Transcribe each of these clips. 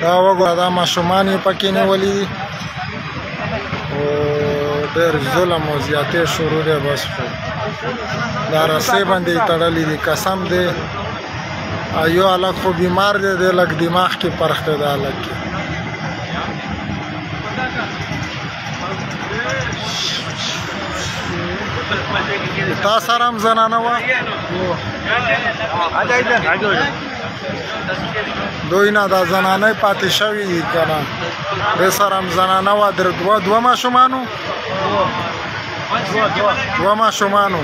دا وګوره دا ماشومان یې پکې نیولي دي او ډېر ظلم او زیاتې شروع دی. بس خو دا رسۍ باندې یې تړلي دي. قسم دی یو هلک خو بیمار دی، دی لږ دماغ کې پرخ دی دا هلک کې. تا سره هم زنانه وه؟ دوی نه دا زنانه پاتې شوي دي که نه؟ دوی سره هم زنانه وه. دوه ماشومانو؟ دوه ماشومانو.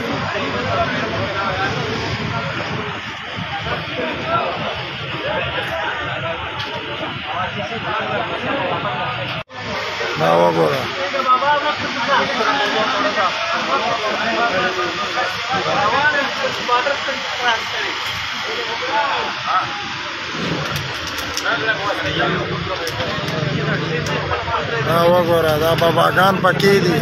دا وګوره دا وګوره دا باباګان پکې دي.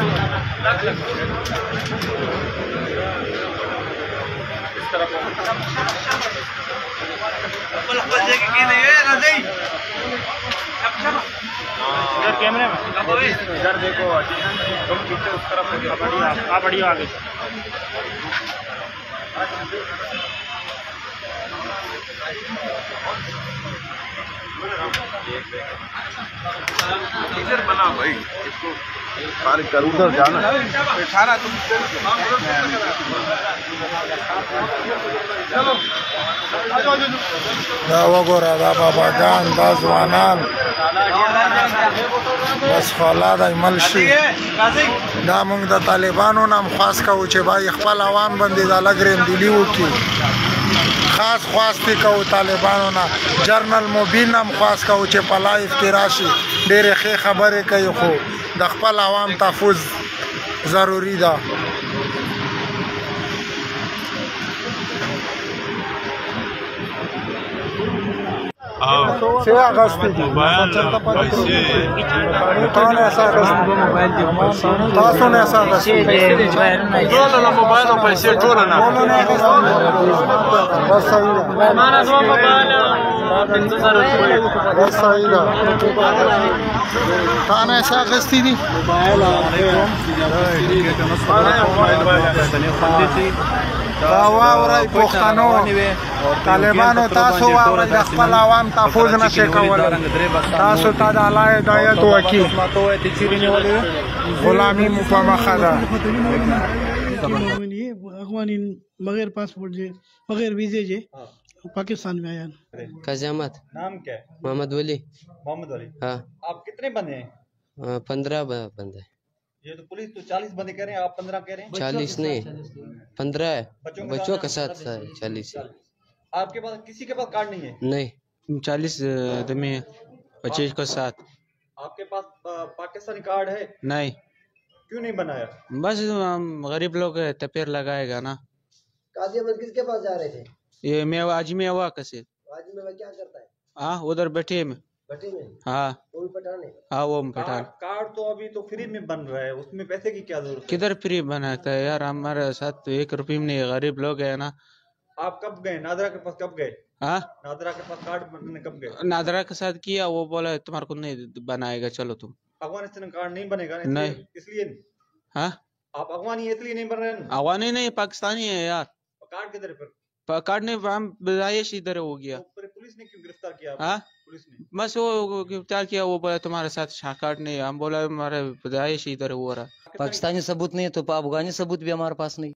कैमरे में इधर देखो, तुम पीछे उस तरफ बढ़िया आगे। इधर बना भाई, इसको पार कर उधर जाना। इशारा तुम चलो دا وګوره دا باباګان دا ځوانان بس خو الله دی مل شي. دا موږ د طالبانو نه هم خواست کوو چې باید خپل عوام باندې دا لږ رندلي وکړي. خاص خواست یې کوو طالبانو نه. جرنل مبین هم خواست کوو چې په لایف کې راشي. ډېرې ښې خبرې کوي خو د خپل عوام تحفظ ضروري ده. से अगस्त कौन ऐसा तासों ने ऐसा मोबाइल और पैसे बस सही है कौन ऐसा अगस्ती थी دا واورئ پښتنو طالبانو تاسو واورئ د خپل عوام تحفظ نشئ کولی. تاسو ته د الله هدایت وکړي. غلامي مو په مخه ده. अगवानी बगैर पासपोर्ट जे बगैर वीजे जे पाकिस्तान में आया। कजामत नाम क्या है? मोहम्मद वली। मोहम्मद वली। हाँ। आप कितने बंदे हैं? 15 बंदे। ये तो पुलिस तो 40 बंदे कह रहे हैं, आप 15 कह रहे हैं। 40 नहीं 15 है, बच्चों के साथ 40 है। आपके पास किसी के पास कार्ड नहीं है? नहीं 40 आदमी 25 के साथ। आपके पास पाकिस्तानी कार्ड है? नहीं। क्यों नहीं बनाया? बस हम गरीब लोग तपेर लगाएगा ना। काजी अहमद किसके पास जा रहे थे? ये मेवा आज मेवा कैसे? आज में क्या करता है? हाँ उधर बैठे में। भट्टी में? हाँ वो भी पठान है? हाँ वो पठान। कार्ड तो अभी तो फ्री में बन रहा है, उसमें पैसे की क्या जरूरत है? किधर फ्री बनाता है यार, हमारे साथ तो 1 रुपये में नहीं, गरीब लोग है ना। आप कब गए नादरा के पास? कब गए? हाँ नादरा के पास कार्ड बनने कब गए? नादरा के साथ किया, वो बोला तुम्हारे को नहीं बनाएगा, चलो तुम। अफगानिस्तान कार्ड नहीं बनेगा नहीं इसलिए। हाँ आप अफगानी इसलिए नहीं बन रहे हैं? अफगानी नहीं पाकिस्तानी है यार। कार्ड किधर है? कार्ड ने हम विदायश इधर हो गया। पुलिस ने क्यों गिरफ्तार किया? हाँ पुलिस ने बस वो गिरफ्तार किया, वो बोला तुम्हारे साथ कार्ड नहीं। हम बोला हमारे विदायश इधर हो रहा। पाकिस्तानी सबूत नहीं तो अफगानी सबूत भी हमारे पास नहीं।